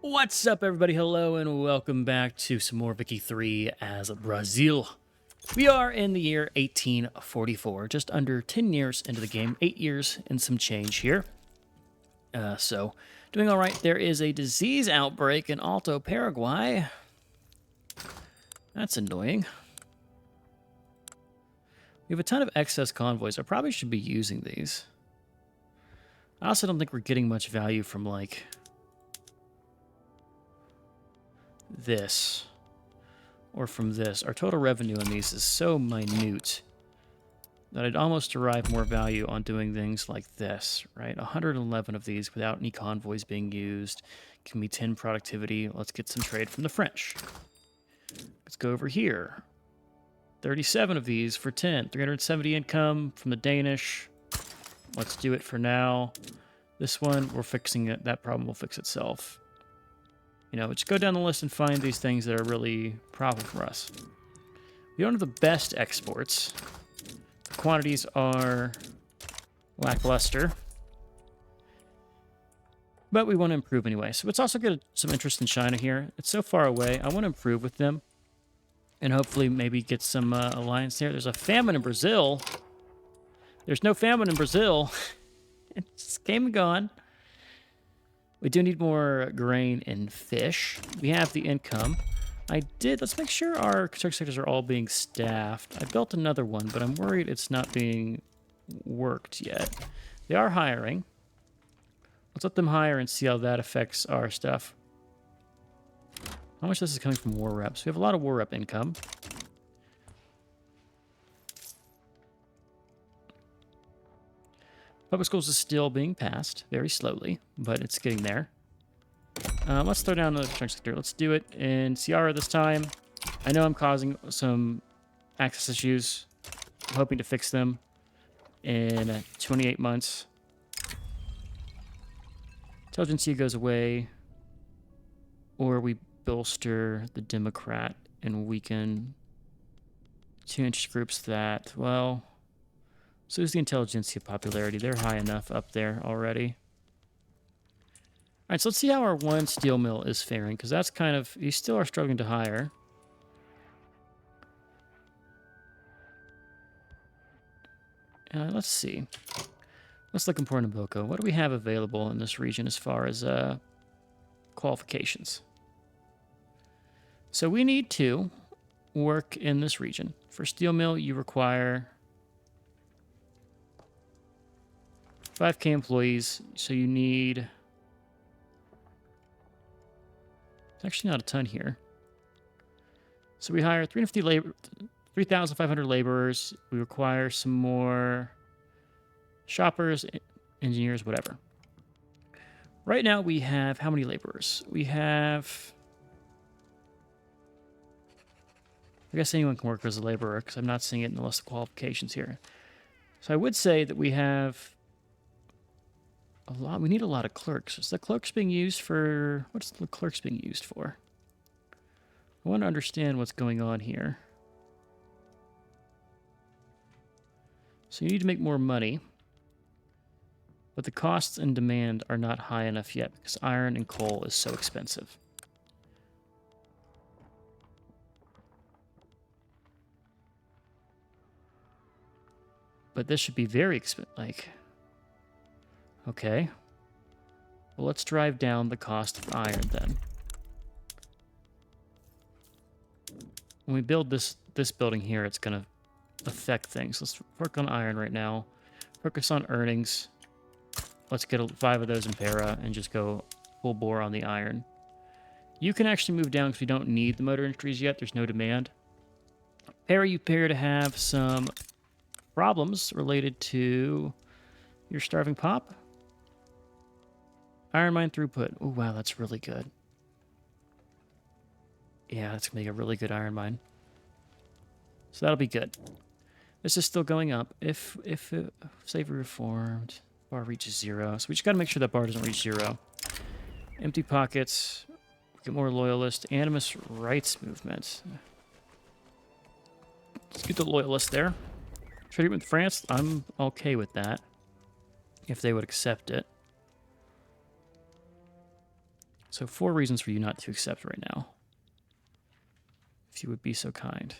What's up, everybody? Hello, and welcome back to some more Vicky 3 as Brazil. We are in the year 1844, just under 10 years into the game, 8 years and some change here. So, doing all right. There is a disease outbreak in Alto Paraguay. That's annoying. We have a ton of excess convoys. I probably should be using these. I also don't think we're getting much value from, like, this or from this. Our total revenue on these is so minute that I'd almost derive more value on doing things like this, right? 111 of these without any convoys being used. Give me 10 productivity. Let's get some trade from the French. Let's go over here. 37 of these for 10. 370 income from the Danish. Let's do it for now. This one, we're fixing it. That problem will fix itself. You know, just go down the list and find these things that are really profitable for us. We don't have the best exports. The quantities are lackluster. But we want to improve anyway. So let's also get some interest in China here. It's so far away. I want to improve with them. And hopefully maybe get some alliance there. There's a famine in Brazil. There's no famine in Brazil. It just came and gone. We do need more grain and fish. We have the income. Let's make sure our construction sectors are all being staffed. I built another one, but I'm worried it's not being worked yet. They are hiring. Let's let them hire and see how that affects our stuff. How much of this is coming from war reps? We have a lot of war rep income. Public schools is still being passed very slowly, but it's getting there. Let's throw down the construction sector. Let's do it in Ciara this time. I know I'm causing some access issues. I'm hoping to fix them in 28 months. Intelligentsia goes away, or we bolster the Democrat and weaken two interest groups that, well, so is the intelligentsia popularity. They're high enough up there already. All right, so let's see how our one steel mill is faring, because that's kind of, you still are struggling to hire. Let's see. Let's look in Pernambuco. What do we have available in this region as far as qualifications? So we need to work in this region. For steel mill, you require 5K employees, so you need... It's actually not a ton here. So we hire 3,500 laborers. We require some more shoppers, engineers, whatever. Right now we have how many laborers? We have... I guess anyone can work as a laborer because I'm not seeing it in the list of qualifications here. So I would say that we have a lot. We need a lot of clerks. Is the clerks being used for... What's the clerks being used for? I want to understand what's going on here. So you need to make more money. But the costs and demand are not high enough yet because iron and coal is so expensive. But this should be very expensive. Like, okay. Well, let's drive down the cost of iron then. When we build this building here, it's going to affect things. Let's work on iron right now. Focus on earnings. Let's get 5 of those in Para and just go full bore on the iron. You can actually move down because we don't need the motor industries yet. There's no demand. Para, you appear to have some problems related to your starving pop. Iron mine throughput. Oh, wow, that's really good. Yeah, that's going to be a really good iron mine. So that'll be good. This is still going up. If slavery reformed, bar reaches 0. So we just got to make sure that bar doesn't reach 0. Empty pockets. Get more loyalist. Animus rights movement. Let's get the loyalist there. Trading with France, I'm okay with that. If they would accept it. So 4 reasons for you not to accept right now. If you would be so kind.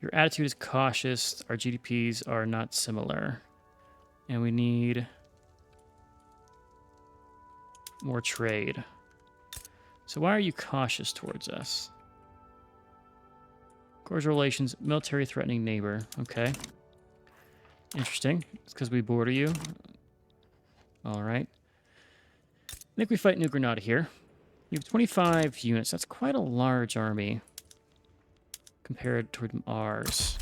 Your attitude is cautious. Our GDPs are not similar. And we need more trade. So why are you cautious towards us? Cordial relations, military threatening neighbor. Okay. Interesting. It's because we border you. All right. I think we fight New Granada here. You have 25 units. That's quite a large army compared to ours.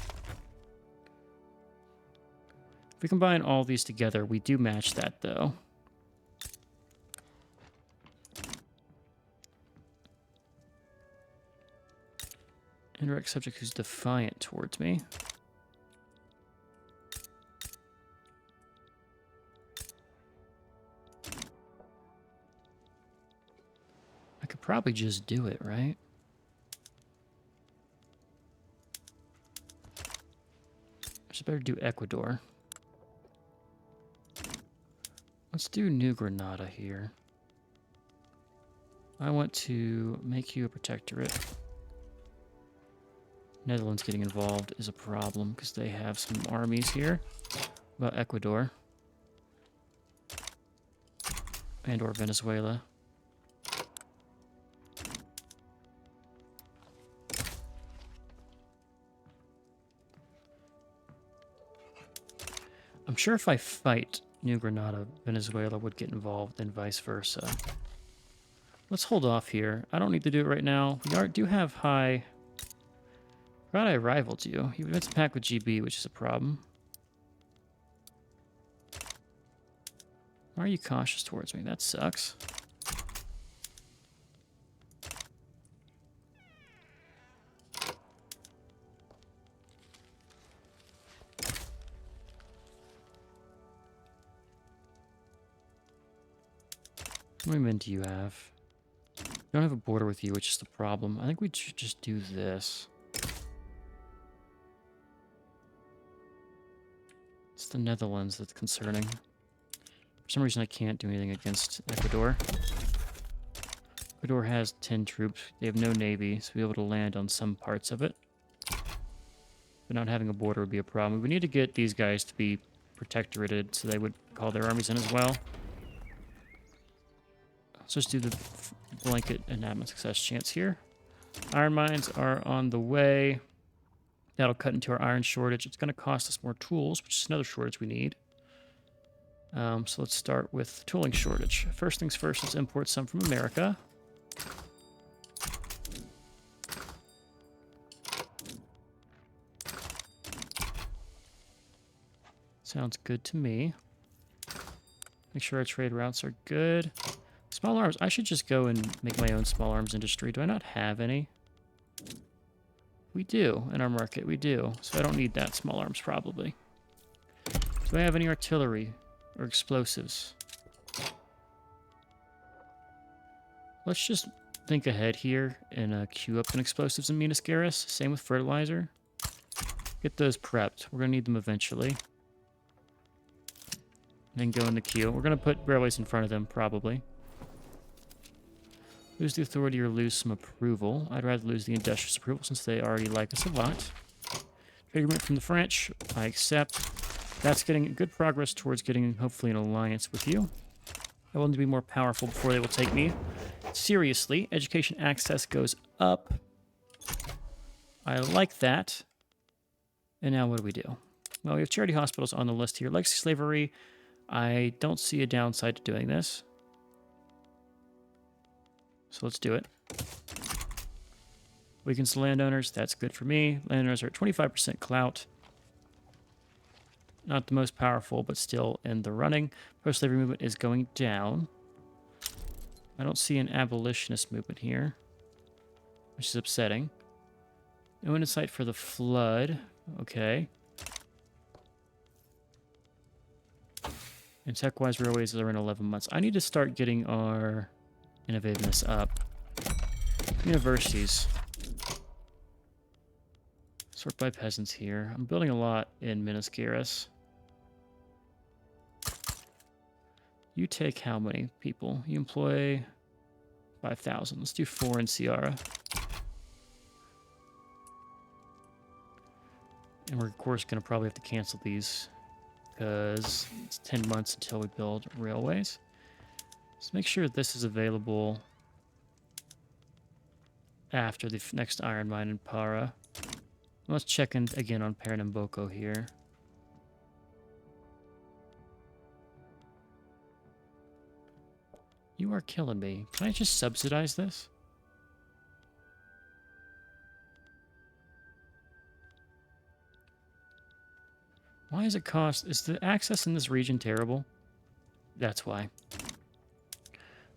If we combine all these together, we do match that, though. Indirect subject who's defiant towards me. I could probably just do it, right? I should better do Ecuador. Let's do New Granada here. I want to make you a protectorate. Netherlands getting involved is a problem because they have some armies here. What about Ecuador? And or Venezuela. I'm sure if I fight New Granada, Venezuela would get involved and vice versa. Let's hold off here. I don't need to do it right now. We do have high... I forgot I rivaled you. You went to pack with GB, which is a problem. Why are you cautious towards me? That sucks. How many men do you have? We don't have a border with you, which is the problem. I think we should just do this. It's the Netherlands that's concerning. For some reason, I can't do anything against Ecuador. Ecuador has 10 troops. They have no navy, so we'll be able to land on some parts of it. But not having a border would be a problem. We need to get these guys to be protectorated, so they would call their armies in as well. Let's just do the blanket enactment success chance here. Iron mines are on the way. That'll cut into our iron shortage. It's going to cost us more tools, which is another shortage we need. So let's start with tooling shortage. First things first, let's import some from America. Sounds good to me. Make sure our trade routes are good. Small arms. I should just go and make my own small arms industry. Do I not have any? We do in our market. We do. So I don't need that small arms probably. Do I have any artillery or explosives? Let's just think ahead here and queue up an explosives in Minas Gerais. Same with fertilizer. Get those prepped. We're going to need them eventually. And then go in the queue. We're going to put railways in front of them, probably. Lose the authority or lose some approval. I'd rather lose the industrious approval since they already like us a lot. Trade agreement from the French. I accept. That's getting good progress towards getting, hopefully, an alliance with you. I want to be more powerful before they will take me seriously. Education access goes up. I like that. And now what do? Well, we have charity hospitals on the list here. Legacy slavery. I don't see a downside to doing this. So let's do it. Weakens the landowners. That's good for me. Landowners are at 25% clout. Not the most powerful, but still in the running. Pro-slavery movement is going down. I don't see an abolitionist movement here, which is upsetting. No insight for the flood. Okay. And tech-wise, railways are in 11 months. I need to start getting our innovativeness up. Universities. Sort by peasants here. I'm building a lot in Minas Gerais. You take how many people? You employ 5,000. Let's do 4 in Ciara. And we're, of course, going to probably have to cancel these because it's 10 months until we build railways. Let's make sure this is available after the next iron mine in Para. Let's check in again on Pernambuco here. You are killing me. Can I just subsidize this? Why does it cost? Is the access in this region terrible? That's why.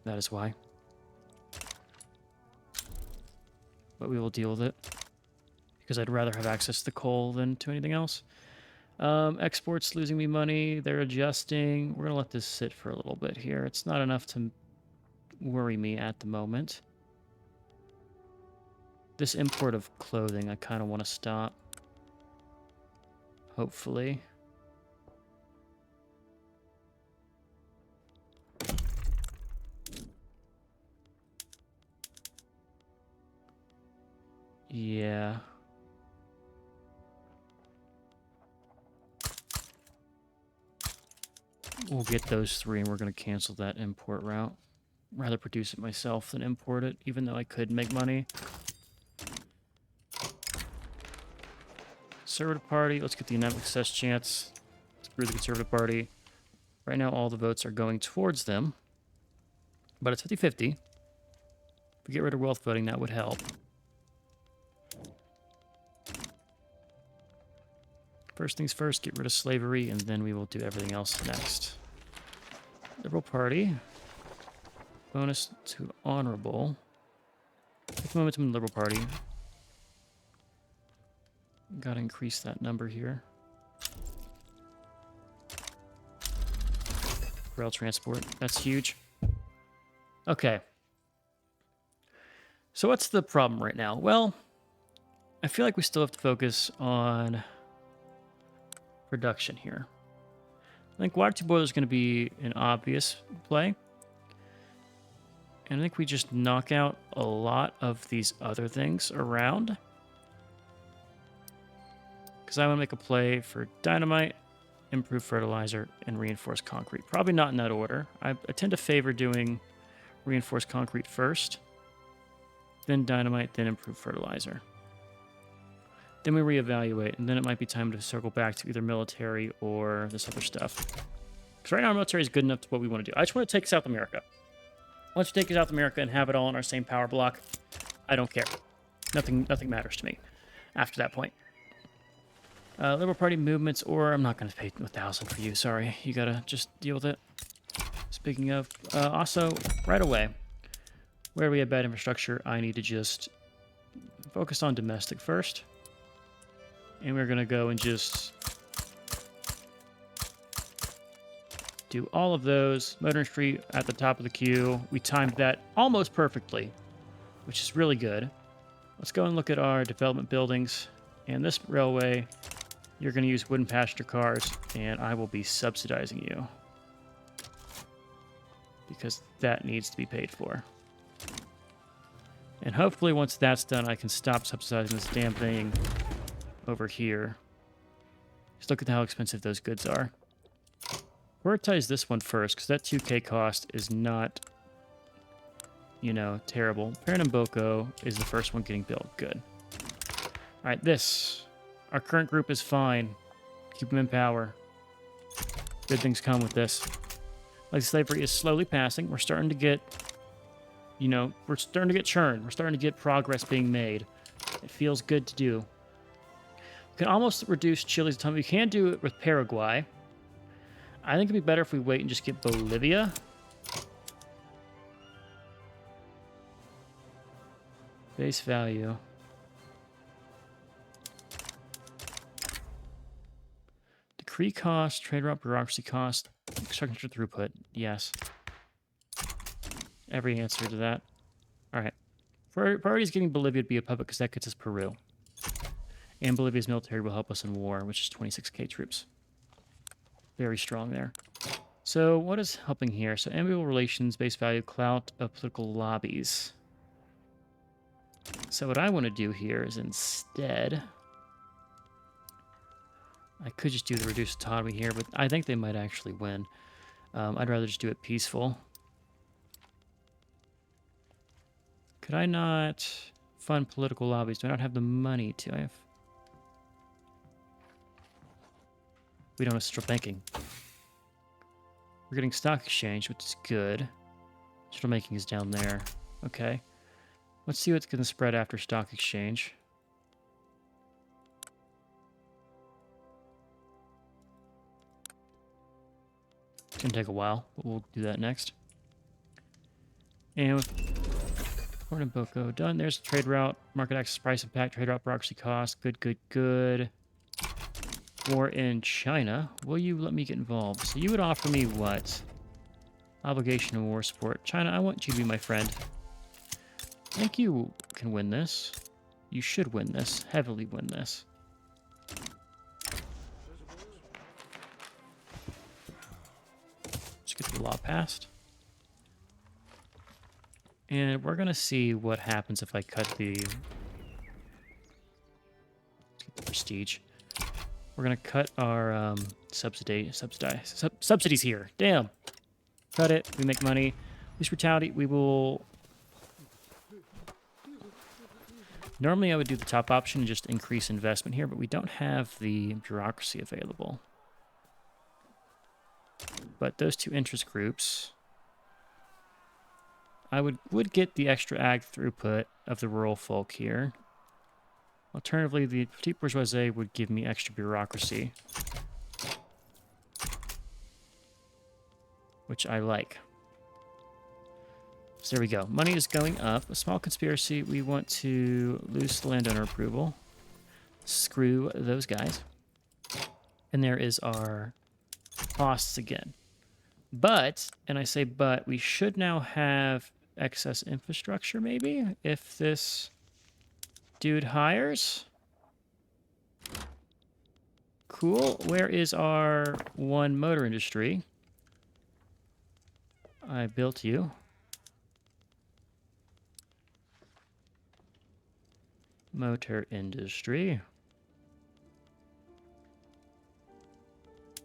That is why. But we will deal with it. Because I'd rather have access to the coal than to anything else. Exports losing me money. They're adjusting. We're going to let this sit for a little bit here. It's not enough to worry me at the moment. This import of clothing, I kind of want to stop. Hopefully. Yeah. We'll get those 3 and we're going to cancel that import route. Rather produce it myself than import it, even though I could make money. Conservative Party, let's get the unanimous success chance. Screw the Conservative Party. Right now all the votes are going towards them. But it's 50-50. If we get rid of wealth voting, that would help. First things first, get rid of slavery, and then we will do everything else next. Liberal Party. Bonus to honorable. Take momentum in the Liberal Party. Gotta increase that number here. Rail transport, that's huge. Okay. So what's the problem right now? Well, I feel like we still have to focus on production here. I think water tube boiler is going to be an obvious play. And I think we just knock out a lot of these other things around. Because I want to make a play for dynamite, improved fertilizer, and reinforced concrete. Probably not in that order. I tend to favor doing reinforced concrete first, then dynamite, then improved fertilizer. Then we reevaluate, and then it might be time to circle back to either military or this other stuff. Because right now our military is good enough to what we want to do. I just want to take South America. Once we take South America and have it all in our same power block, I don't care. Nothing matters to me after that point. Liberal Party movements, or I'm not going to pay 1,000 for you. Sorry, you gotta just deal with it. Speaking of, also right away, where we have bad infrastructure, I need to just focus on domestic first. And we're going to go and just do all of those. Modern Street at the top of the queue. We timed that almost perfectly, which is really good. Let's go and look at our development buildings. And this railway, you're going to use wooden passenger cars, and I will be subsidizing you. Because that needs to be paid for. And hopefully once that's done, I can stop subsidizing this damn thing over here. Just look at how expensive those goods are. Prioritize this one first, because that 2K cost is not, you know, terrible. Pernambuco is the first one getting built. Good. Alright, this. Our current group is fine. Keep them in power. Good things come with this. Like slavery is slowly passing. We're starting to get, you know, we're starting to get churn. We're starting to get progress being made. It feels good to do. We can almost reduce Chile's autonomy. We can do it with Paraguay. I think it'd be better if we wait and just get Bolivia. Base value. Decree cost, trade route, bureaucracy cost, construction throughput. Yes. Every answer to that. All right. Priority is getting Bolivia to be a puppet because that gets us Peru. And Bolivia's military will help us in war, which is 26k troops. Very strong there. So what is helping here? So amicable relations, base value, clout of political lobbies. So what I want to do here is instead, I could just do the reduced autonomy here, but I think they might actually win. I'd rather just do it peaceful. Could I not fund political lobbies? Do I not have the money to? We don't have central banking. We're getting stock exchange, which is good. Central banking is down there. Okay. Let's see what's going to spread after stock exchange. It's going to take a while, but we'll do that next. And with Pernambuco done, there's the trade route, market access, price impact, trade route, bureaucracy cost. Good, good, good. War in China. Will you let me get involved? So you would offer me what? Obligation and war support. China, I want you to be my friend. I think you can win this. You should win this. Heavily win this. Let's get the law passed. And we're going to see what happens if I cut the... Let's get the prestige. We're going to cut our subsidies here. Damn. Cut it. We make money. Police brutality. We will... Normally I would do the top option and just increase investment here, but we don't have the bureaucracy available. But those two interest groups... I would get the extra ag throughput of the rural folk here. Alternatively, the petite bourgeoisie would give me extra bureaucracy, which I like. So there we go. Money is going up. A small conspiracy. We want to lose the landowner approval. Screw those guys. And there is our costs again. But, and I say but, we should now have excess infrastructure maybe if this dude hires. Cool. Where is our one motor industry? I built you. Motor industry.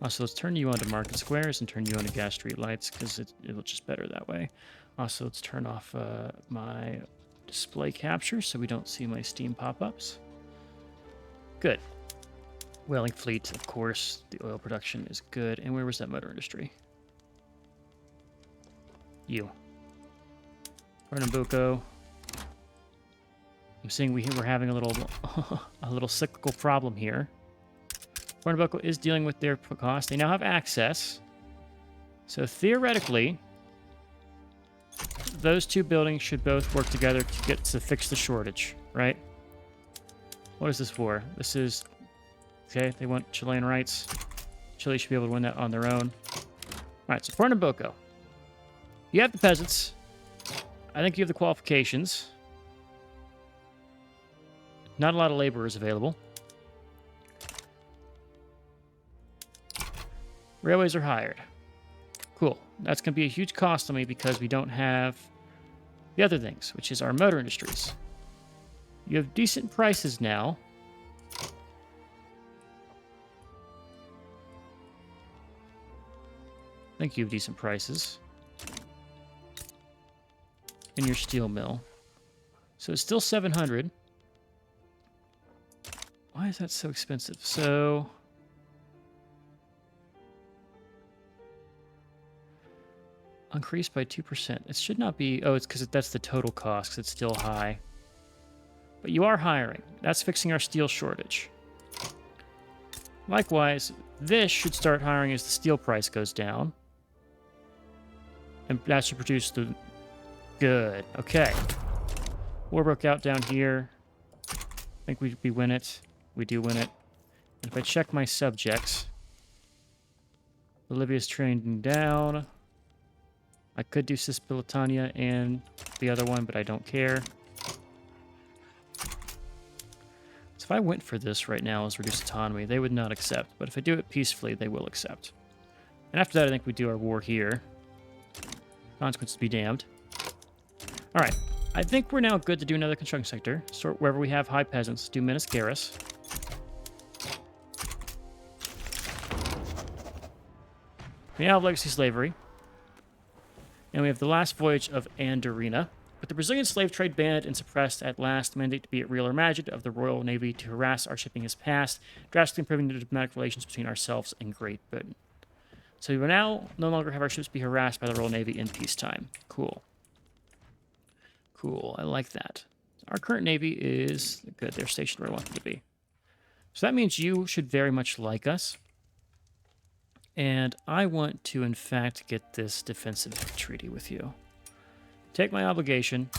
Also, let's turn you onto market squares and turn you onto gas street lights because it'll just better that way. Also, let's turn off my display capture so we don't see my Steam pop-ups. Good. Whaling fleet, of course. The oil production is good. And where was that motor industry? You. Pernambuco. I'm seeing we're having a little cyclical problem here. Pernambuco is dealing with their cost. They now have access. So theoretically, those two buildings should both work together to fix the shortage, right? What is this for? This is... Okay, they want Chilean rights. Chile should be able to win that on their own. All right, so Pernambuco. You have the peasants. I think you have the qualifications. Not a lot of laborers available. Railways are hired. Cool. That's going to be a huge cost on me because we don't have the other things, which is our motor industries. You have decent prices now. I think you have decent prices in your steel mill. So it's still 700. Why is that so expensive? So... increased by 2%. It should not be... Oh, it's because that's the total cost, because it's still high. But you are hiring. That's fixing our steel shortage. Likewise, this should start hiring as the steel price goes down. And that should produce the... Good. Okay. War broke out down here. I think we win it. We do win it. And if I check my subjects... Bolivia's trending down. I could do Cispolitania and the other one, but I don't care. So if I went for this right now as reduced autonomy, they would not accept. But if I do it peacefully, they will accept. And after that, I think we do our war here. Consequences be damned. All right. I think we're now good to do another construction sector. Sort wherever we have high peasants. Do Minas Garrus. We now have legacy slavery. And we have the last voyage of Andorina. With the Brazilian slave trade banned and suppressed at last, mandate to be it real or magic of the Royal Navy to harass our shipping has passed, drastically improving the diplomatic relations between ourselves and Great Britain. So we will now no longer have our ships be harassed by the Royal Navy in peacetime. Cool. Cool. I like that. Our current Navy is good. They're stationed where I want them to be. So that means you should very much like us. And I want to, in fact, get this defensive treaty with you. Take my obligation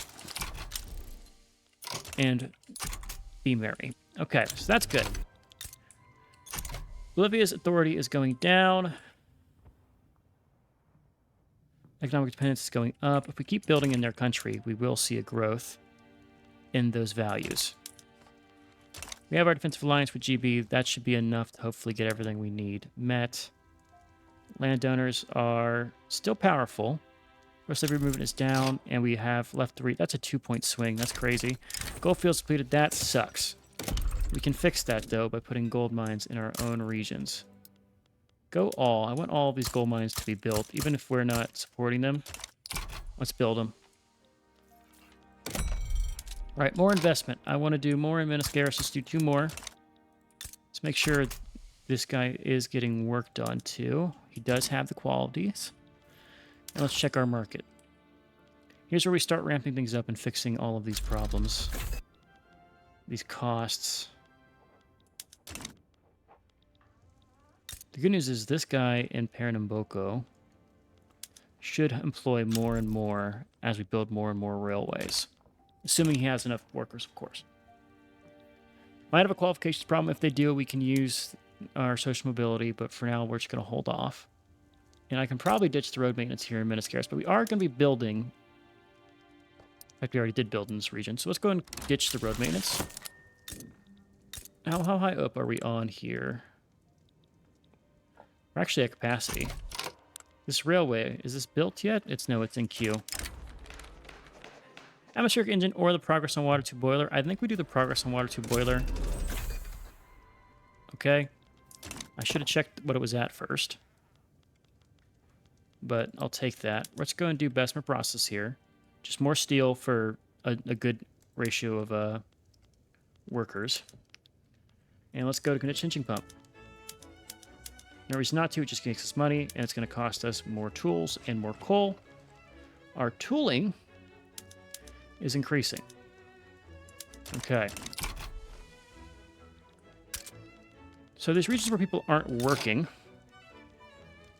and be merry. Okay, so that's good. Bolivia's authority is going down. Economic dependence is going up. If we keep building in their country, we will see a growth in those values. We have our defensive alliance with GB. That should be enough to hopefully get everything we need met. Landowners are still powerful. Rest of every movement is down, and we have left 3. That's a 2-point swing. That's crazy. Gold fields depleted. That sucks. We can fix that, though, by putting gold mines in our own regions. Go all. I want all of these gold mines to be built, even if we're not supporting them. Let's build them. All right, more investment. I want to do more in Minas Garrus. Let's do 2 more. Let's make sure this guy is getting work done, too. He does have the qualities. And let's check our market. Here's where we start ramping things up and fixing all of these problems. These costs. The good news is this guy in Pernambuco should employ more and more as we build more and more railways. Assuming he has enough workers, of course. Might have a qualifications problem. If they do, we can use our social mobility, but for now, we're just going to hold off. And I can probably ditch the road maintenance here in Minas Garrus, but we are going to be building. In fact, we already did build in this region, so let's go and ditch the road maintenance. How high up are we on here? We're actually at capacity. This railway, is this built yet? It's in queue. Atmospheric engine or the progress on water tube boiler. I think we do the progress on water tube boiler. Okay. I should have checked what it was at first. But I'll take that. Let's go and do Bessemer process here. Just more steel for a good ratio of workers. And let's go to conditioning pump. No reason not to. It just makes us money, and it's going to cost us more tools and more coal. Our tooling is increasing. Okay. So there's regions where people aren't working.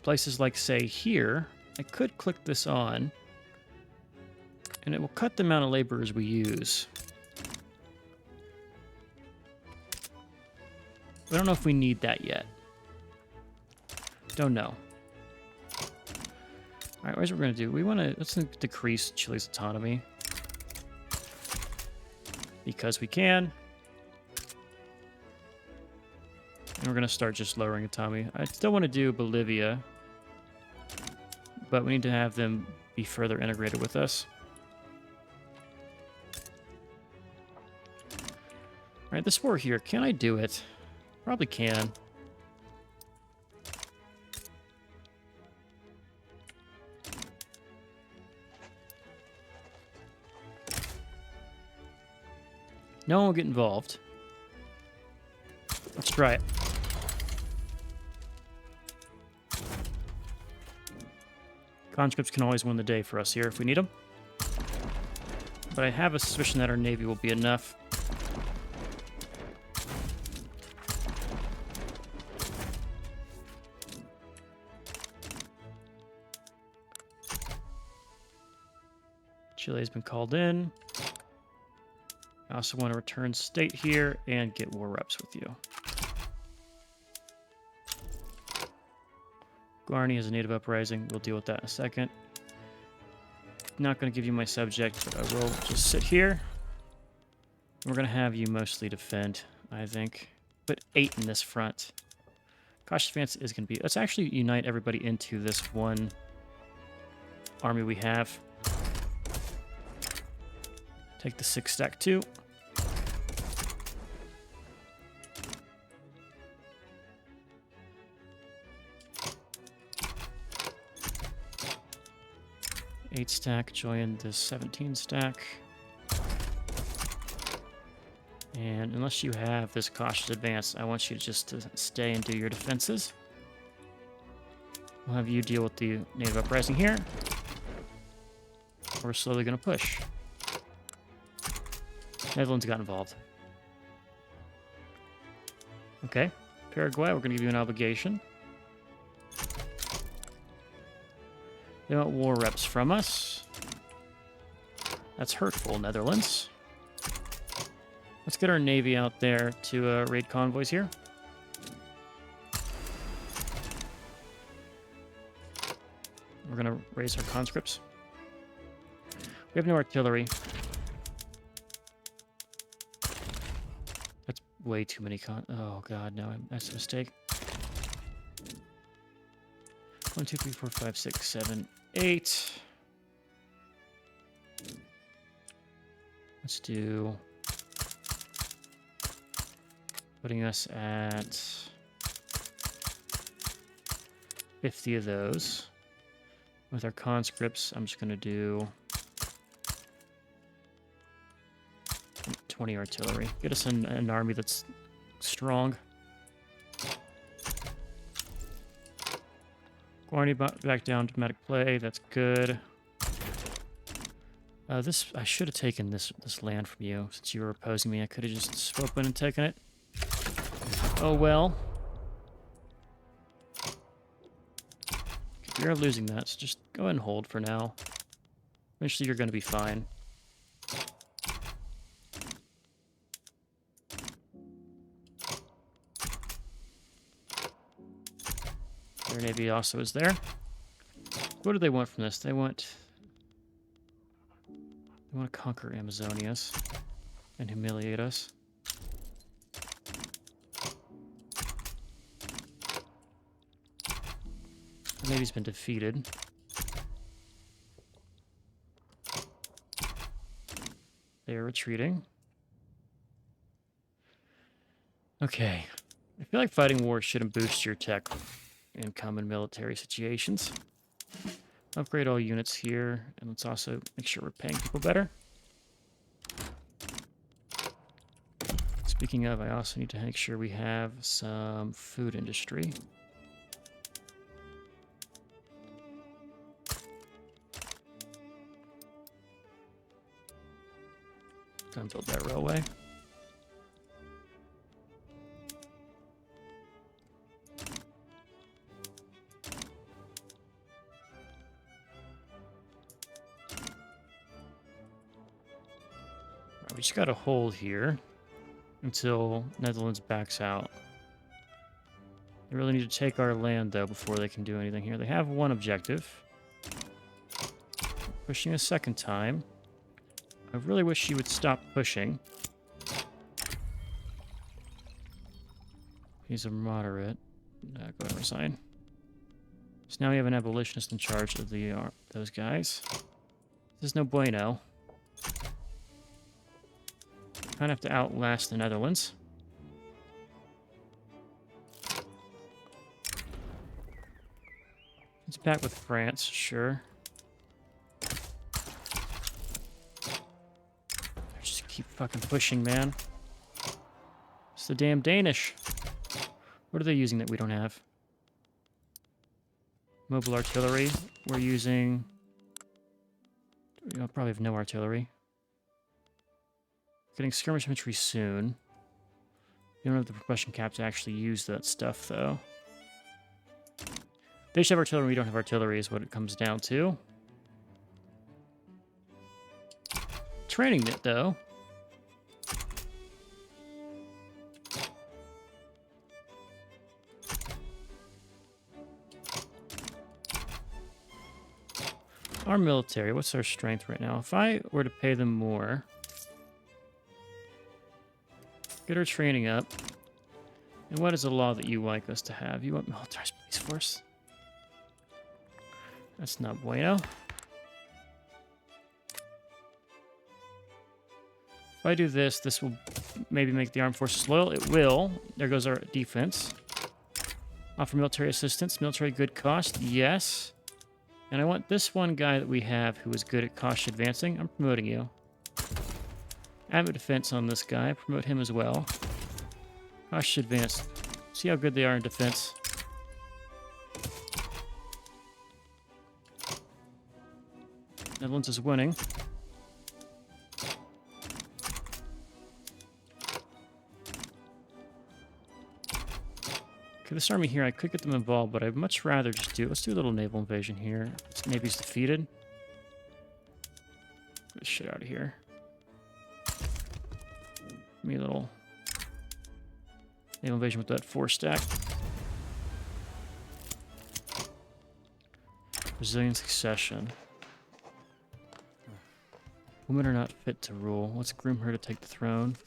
Places like, say, here, I could click this on, and it will cut the amount of laborers we use. I don't know if we need that yet. Don't know. All right, here's what we're going to do. Let's decrease Chile's autonomy. Because we can. And we're going to start just lowering autonomy. I still want to do Bolivia. But we need to have them be further integrated with us. All right, this war here, can I do it? Probably can. No one will get involved. Let's try it. Conscripts can always win the day for us here if we need them. But I have a suspicion that our navy will be enough. Chile has been called in. I also want to return state here and get war reps with you. Guarani has a native uprising. We'll deal with that in a second. Not going to give you my subject, but I will just sit here. We're going to have you mostly defend, I think. Put 8 in this front. Cautious advance is going to be... Let's actually unite everybody into this one army we have. Take the 6 stack too. Eight stack, join the 17 stack. And unless you have this cautious advance, I want you to just stay and do your defenses. We'll have you deal with the native uprising here. We're slowly going to push. Netherlands got involved. Okay. Paraguay, we're going to give you an obligation. They want war reps from us. That's hurtful, Netherlands. Let's get our navy out there to raid convoys here. We're going to raise our conscripts. We have no artillery. That's way too many oh god, no, that's a mistake. 1, 2, 3, 4, 5, 6, 7, 8. Let's do... Putting us at 50 of those. With our conscripts, I'm just going to do 20 artillery. Get us an army that's strong. Guarani back down to diplomatic play. That's good. I should have taken this land from you since you were opposing me. I could have just spoken and taken it. Oh well. We are losing that, so just go ahead and hold for now. Eventually you're going to be fine. Their navy also is there. What do they want from this? They want to conquer Amazonias and humiliate us. The navy's been defeated. They are retreating. Okay. I feel like fighting war shouldn't boost your tech in common military situations. Upgrade all units here, and let's also make sure we're paying people better. Speaking of, I also need to make sure we have some food industry. Gonna build that railway. We just got to hold here until Netherlands backs out. They really need to take our land, though, before they can do anything here. They have one objective. Pushing a second time. I really wish you would stop pushing. He's a moderate. Go ahead and resign. So now we have an abolitionist in charge of those guys. There's no bueno. Kind of have to outlast the Netherlands. It's back with France, sure. Just keep fucking pushing, man. It's the damn Danish. What are they using that we don't have? Mobile artillery. We're using... You'll probably have no artillery. Getting skirmish infantry soon. You don't have the propulsion cap to actually use that stuff, though. They should have artillery, we don't have artillery, is what it comes down to. Training it, though. Our military, what's our strength right now? If I were to pay them more... Get our training up. And what is a law that you like us to have? You want militarized police force? That's not bueno. If I do this, this will maybe make the armed forces loyal. It will. There goes our defense. Offer military assistance. Military good cost. Yes. And I want this one guy that we have who is good at cautious advancing. I'm promoting you. Add a defense on this guy. Promote him as well. Cautious advance. See how good they are in defense. Netherlands is winning. Okay, this army here, I could get them involved, but I'd much rather just do... Let's do a little naval invasion here. This Navy's defeated. Get this shit out of here. Give me a little naval invasion with that 4-stack. Brazilian succession. Women are not fit to rule. Let's groom her to take the throne.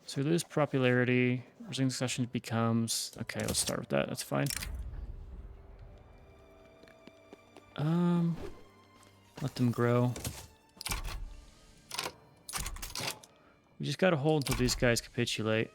So we lose popularity. Brazilian succession becomes... Okay, let's start with that. That's fine. Let them grow. We just gotta hold until these guys capitulate.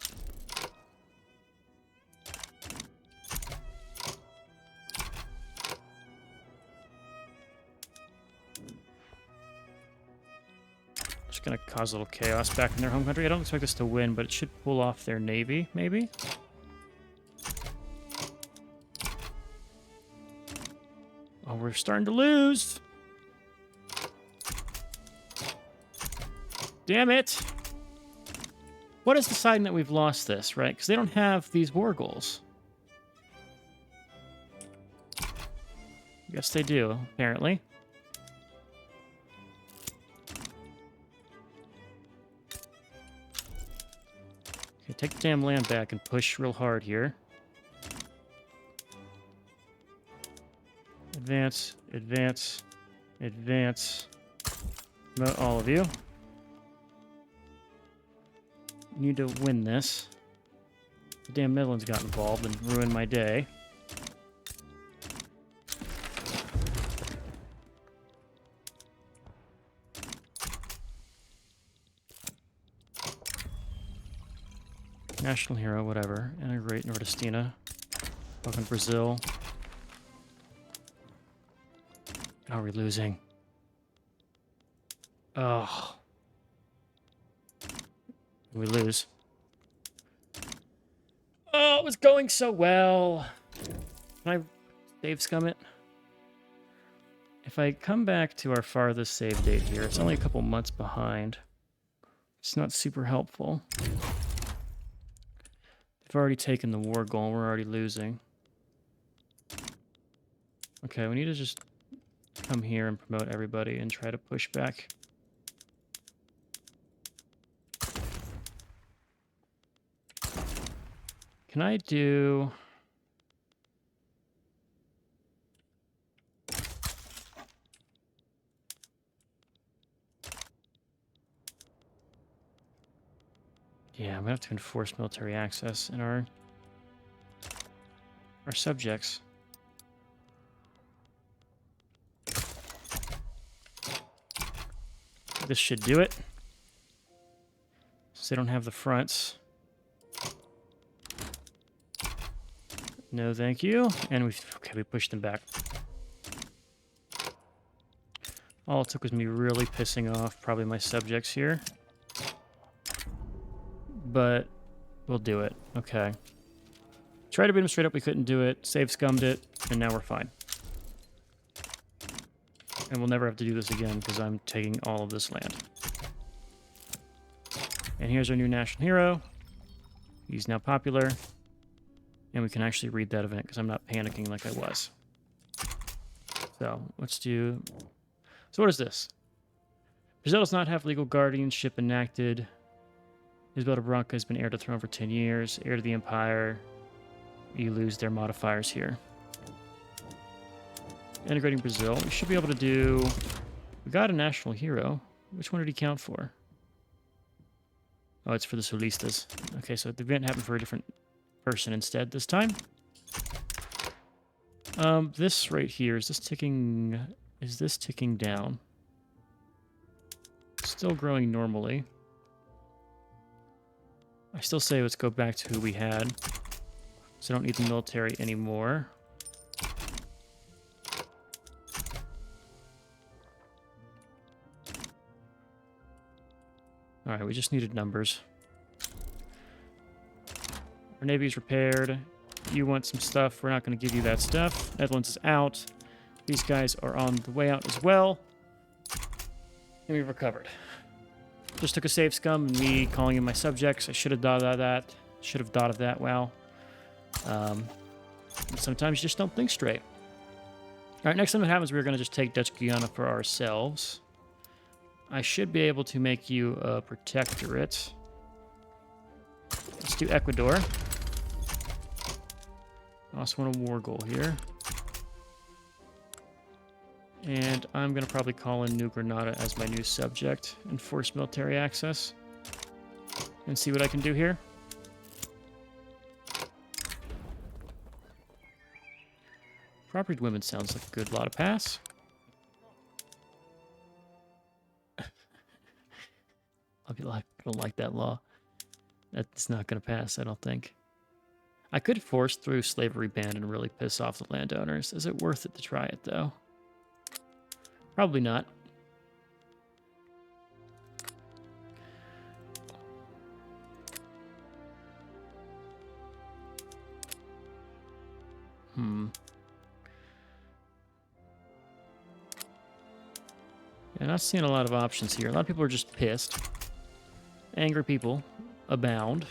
Just gonna cause a little chaos back in their home country. I don't expect us to win, but it should pull off their navy, maybe? Oh, we're starting to lose! Damn it! What is deciding that we've lost this, right? Because they don't have these war goals. Yes, they do, apparently. Okay, take the damn land back and push real hard here. Advance, advance, advance. Promote all of you. Need to win this. The damn Netherlands got involved and ruined my day. National hero, whatever. Integrate Nordestina. Welcome to Brazil. How are we losing? Oh. We lose. Oh, it was going so well. Can I save scum it? If I come back to our farthest save date here, it's only a couple months behind. It's not super helpful. They've already taken the war goal. We're already losing. Okay, we need to just come here and promote everybody and try to push back. Can I do... Yeah, I'm gonna have to enforce military access in our subjects. This should do it. Since they don't have the fronts. No, thank you. And we pushed them back. All it took was me really pissing off probably my subjects here. But we'll do it. Okay. Tried to beat them straight up, we couldn't do it. Save scummed it, and now we're fine. And we'll never have to do this again because I'm taking all of this land. And here's our new national hero. He's now popular. And we can actually read that event because I'm not panicking like I was. So, let's do... So what is this? Brazil does not have legal guardianship enacted. Isabel de Branca has been heir to the throne for 10 years. Heir to the empire. You lose their modifiers here. Integrating Brazil. We should be able to do... We got a national hero. Which one did he count for? Oh, it's for the solistas. Okay, so the event happened for a different person instead this time. This right here, is this ticking down? Still growing normally. I still say let's go back to who we had. So I don't need the military anymore. Alright, we just needed numbers. Our navy's repaired. You want some stuff, we're not going to give you that stuff. Netherlands is out. These guys are on the way out as well. And we've recovered. Just took a save scum and me calling in my subjects. I should have thought of that. Should have thought of that, wow. Sometimes you just don't think straight. Alright, next time that happens, we're going to just take Dutch Guiana for ourselves. I should be able to make you a protectorate. Let's do Ecuador. I also want a war goal here. And I'm going to probably call in New Granada as my new subject. Enforce military access. And see what I can do here. Property women sounds like a good law to pass. I'll be like, I don't like that law. That's not going to pass, I don't think. I could force through slavery ban and really piss off the landowners. Is it worth it to try it, though? Probably not. Yeah, not seeing a lot of options here. A lot of people are just pissed. Angry people abound.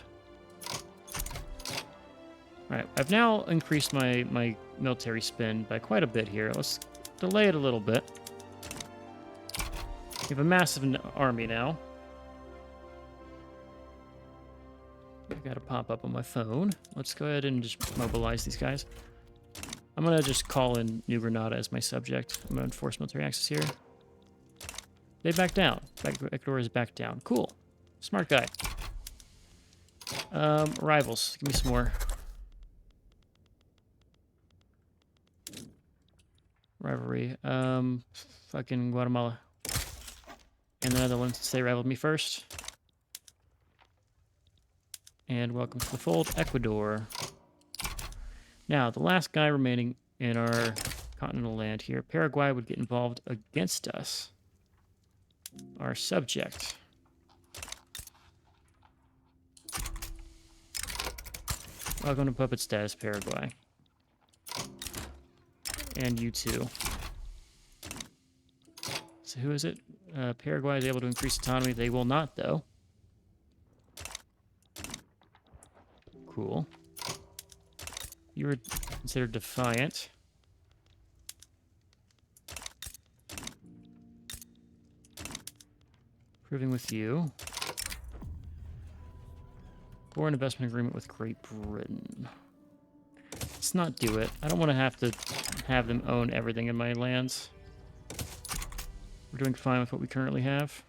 Alright, I've now increased my military spend by quite a bit here. Let's delay it a little bit. We have a massive army now. I gotta pop up on my phone. Let's go ahead and just mobilize these guys. I'm gonna just call in New Granada as my subject. I'm gonna enforce military access here. They back down. Ecuador is back down. Cool. Smart guy. Rivals. Give me some more. Rivalry. Fucking Guatemala. And the Netherlands, since they rivaled me first. And welcome to the fold, Ecuador. Now, the last guy remaining in our continental land here, Paraguay would get involved against us. Our subject. Welcome to puppet status, Paraguay. And you too. So who is it? Paraguay is able to increase autonomy. They will not, though. Cool. You were considered defiant. Proving with you. Foreign investment agreement with Great Britain. Let's not do it. I don't want to have them own everything in my lands. We're doing fine with what we currently have.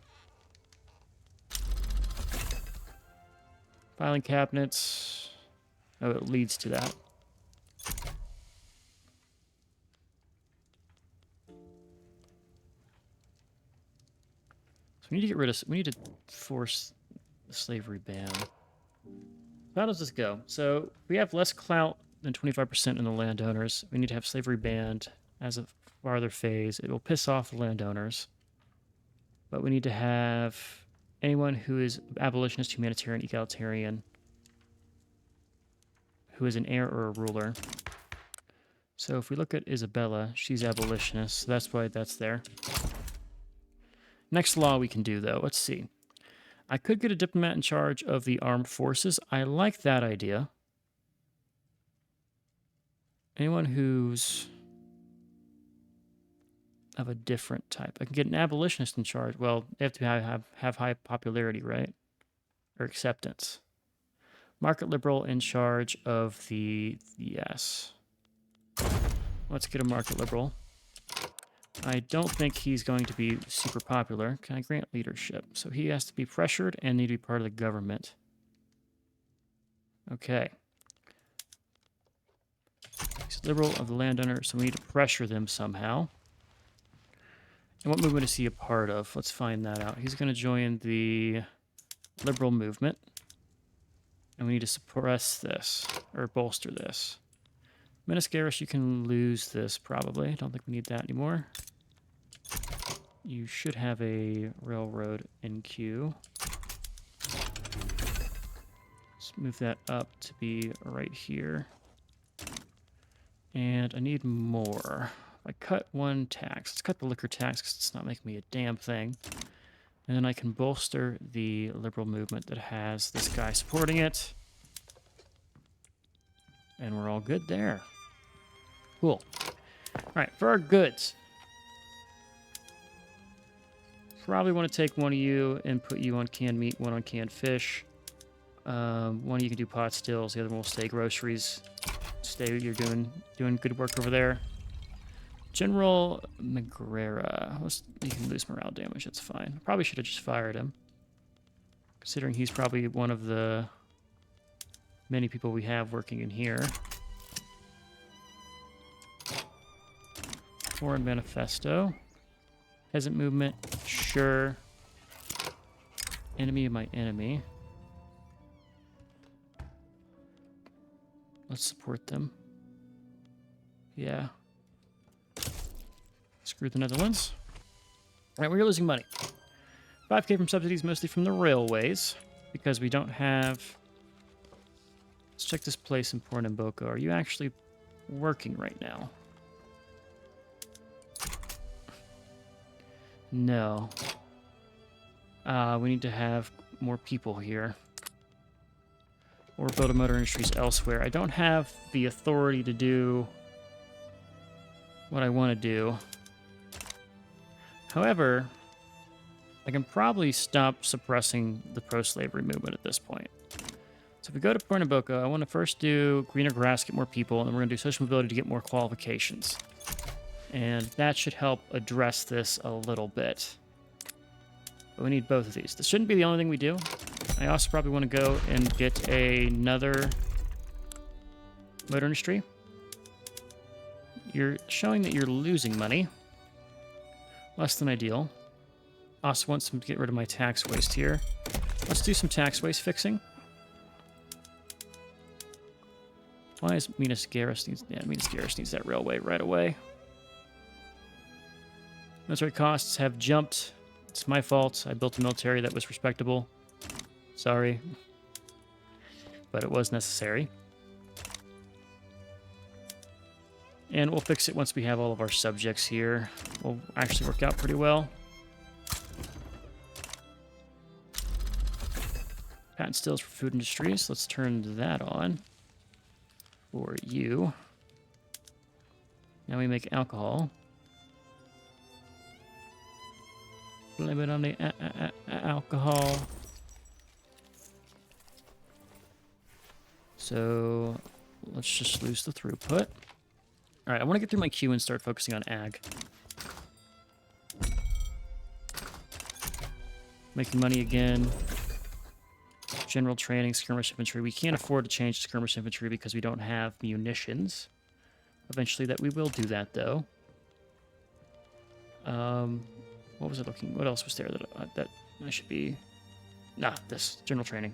Filing cabinets. Oh, it leads to that. So we need to get rid of... We need to force the slavery ban. How does this go? So we have less clout than 25% in the landowners. We need to have slavery banned as a farther phase. It will piss off the landowners. But we need to have anyone who is abolitionist, humanitarian, egalitarian, who is an heir or a ruler. So if we look at Isabella, she's abolitionist, so that's why that's there. Next law we can do, though. Let's see. I could get a diplomat in charge of the armed forces. I like that idea. Anyone who's of a different type. I can get an abolitionist in charge. Well, they have to have high popularity, right? Or acceptance. Market liberal in charge of the... Yes. Let's get a market liberal. I don't think he's going to be super popular. Can I grant leadership? So he has to be pressured and need to be part of the government. Okay. He's liberal of the landowner, so we need to pressure them somehow. And what movement is he a part of? Let's find that out. He's going to join the liberal movement. And we need to suppress this, or bolster this. Meniscaris, you can lose this probably. I don't think we need that anymore. You should have a railroad in queue. Let's move that up to be right here. And I need more. If I cut one tax, let's cut the liquor tax because it's not making me a damn thing. And then I can bolster the liberal movement that has this guy supporting it. And we're all good there. Cool. All right, for our goods. Probably want to take one of you and put you on canned meat, one on canned fish. One of you can do pot stills, the other one will stay groceries. Stay, you're doing good work over there. General McGrera. You can lose morale damage, that's fine. Probably should have just fired him. Considering he's probably one of the many people we have working in here. Foreign Manifesto. Peasant movement, sure. Enemy of my enemy. Let's support them. Yeah. Screw the Netherlands. Alright, we're losing money. 5K from subsidies, mostly from the railways, because we don't have... Let's check this place in Pernambuco. Are you actually working right now? No. We need to have more people here. Or build a motor industries elsewhere. I don't have the authority to do what I want to do. However, I can probably stop suppressing the pro-slavery movement at this point. So if we go to Pernambuco, I want to first do greener grass, get more people, and then we're going to do social mobility to get more qualifications. And that should help address this a little bit. But we need both of these. This shouldn't be the only thing we do. I also probably want to go and get another motor industry. You're showing that you're losing money. Less than ideal. Also want to get rid of my tax waste here. Let's do some tax waste fixing. Why is Minas Gerais needs... Yeah, Minas Gerais needs that railway right away. Military costs have jumped. It's my fault. I built a military that was respectable. Sorry. But it was necessary. And we'll fix it once we have all of our subjects here. Will actually work out pretty well. Patent stills for food industries. Let's turn that on for you. Now we make alcohol. Blame it on the alcohol. So let's just lose the throughput. All right, I want to get through my queue and start focusing on ag. Making money again. General training, skirmish infantry. We can't afford to change skirmish infantry because we don't have munitions. Eventually that we will do that, though. What was it looking? What else was there that I should be? Nah, this general training.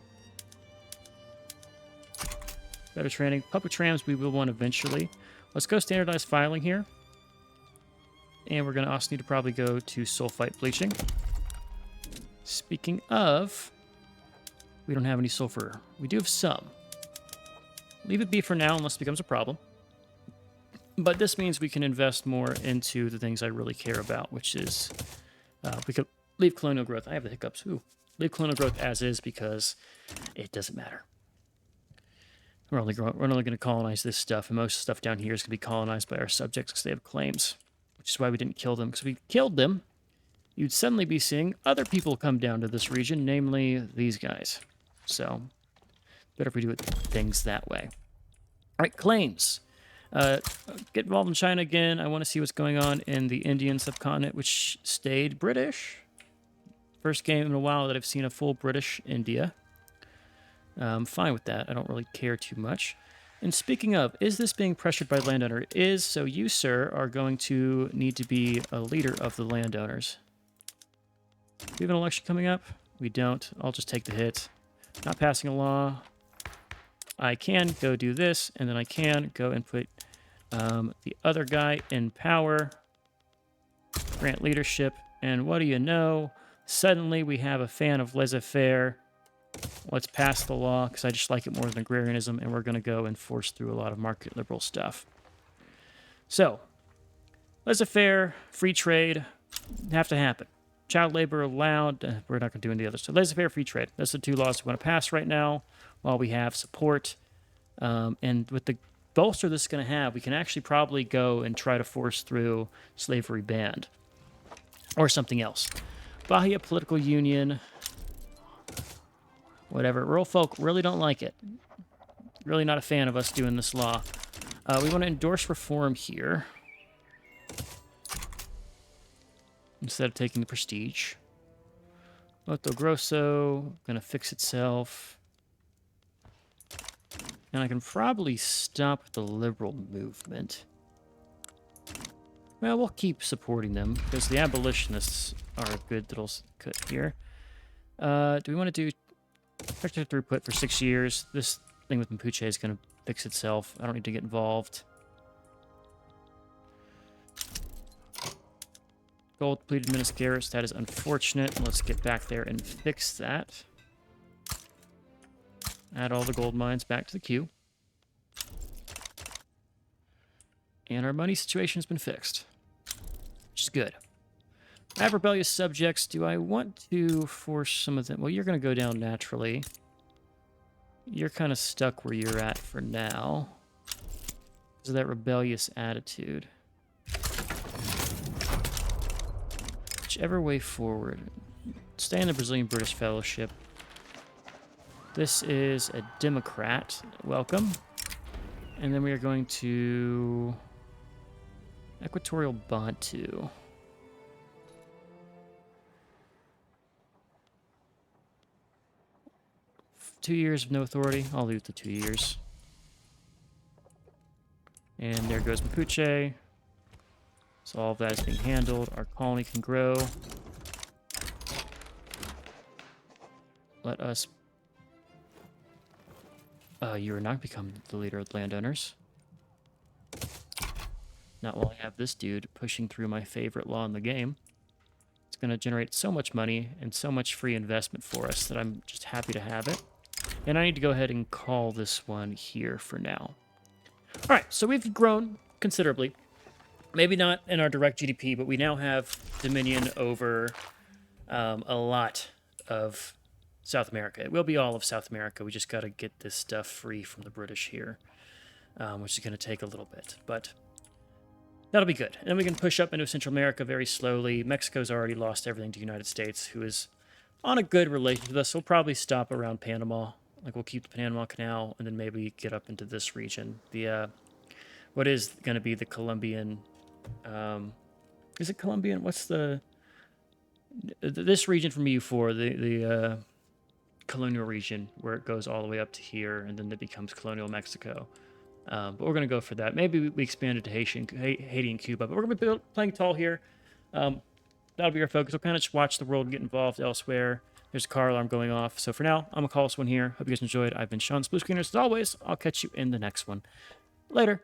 Better training. Public trams we will want eventually. Let's go standardized filing here. And we're going to also need to probably go to sulfite bleaching. Speaking of, we don't have any sulfur. We do have some. Leave it be for now unless it becomes a problem. But this means we can invest more into the things I really care about, which is we could leave colonial growth. I have the hiccups. Ooh. Leave colonial growth as is because it doesn't matter. We're only going to colonize this stuff, and most stuff down here is going to be colonized by our subjects because they have claims, which is why we didn't kill them. Because if we killed them, you'd suddenly be seeing other people come down to this region, namely these guys. So, better if we do things that way. All right, claims. Get involved in China again. I want to see what's going on in the Indian subcontinent, which stayed British. First game in a while that I've seen a full British India. I'm fine with that. I don't really care too much. And speaking of, is this being pressured by the landowner? It is, so you, sir, are going to need to be a leader of the landowners. Do we have an election coming up? We don't. I'll just take the hit. Not passing a law. I can go do this, and then I can go and put the other guy in power. Grant leadership. And what do you know? Suddenly we have a fan of laissez-faire. Let's pass the law, because I just like it more than agrarianism, and we're going to go and force through a lot of market liberal stuff. So, laissez-faire, free trade, have to happen. Child labor allowed. We're not going to do any of the others. So laissez-faire, free trade. That's the two laws we want to pass right now while we have support. And with the bolster this is going to have, we can actually probably go and try to force through slavery banned. Or something else. Bahia political union. Whatever. Rural folk really don't like it. Really not a fan of us doing this law. We want to endorse reform here. Instead of taking the prestige. Mato Grosso, gonna fix itself. And I can probably stop the liberal movement. Well, we'll keep supporting them, because the abolitionists are a good little cut here. Do we want to do effective throughput for 6 years? This thing with Mapuche is gonna fix itself. I don't need to get involved. Gold depleted Miniscaris, that is unfortunate. Let's get back there and fix that. Add all the gold mines back to the queue. And our money situation has been fixed, which is good. I have rebellious subjects. Do I want to force some of them? Well, you're going to go down naturally. You're kind of stuck where you're at for now because of that rebellious attitude. Whichever way forward. Stay in the Brazilian-British Fellowship. This is a Democrat. Welcome. And then we are going to Equatorial Bantu. Two years of no authority. I'll leave the 2 years. And there goes Mapuche. So all of that is being handled. Our colony can grow. Let us... you are not become the leader of the landowners. Not while I have this dude pushing through my favorite law in the game. It's going to generate so much money and so much free investment for us that I'm just happy to have it. And I need to go ahead and call this one here for now. All right, so we've grown considerably. Maybe not in our direct GDP, but we now have dominion over a lot of South America. It will be all of South America. We just got to get this stuff free from the British here, which is going to take a little bit. But that'll be good. And then we can push up into Central America very slowly. Mexico's already lost everything to the United States, who is on a good relationship with us. We'll probably stop around Panama. Like, we'll keep the Panama Canal, and then maybe get up into this region. The what is going to be the Colombian... is it Colombian? What's the... This region from EU4, the colonial region, where it goes all the way up to here, and then it becomes colonial Mexico. But we're going to go for that. Maybe we expand it to Haiti and Cuba, but we're going to be playing tall here. That'll be our focus. We'll kind of just watch the world get involved elsewhere. There's a car alarm going off. So for now, I'm going to call this one here. Hope you guys enjoyed. I've been Sean, Blue Screeners. As always, I'll catch you in the next one. Later.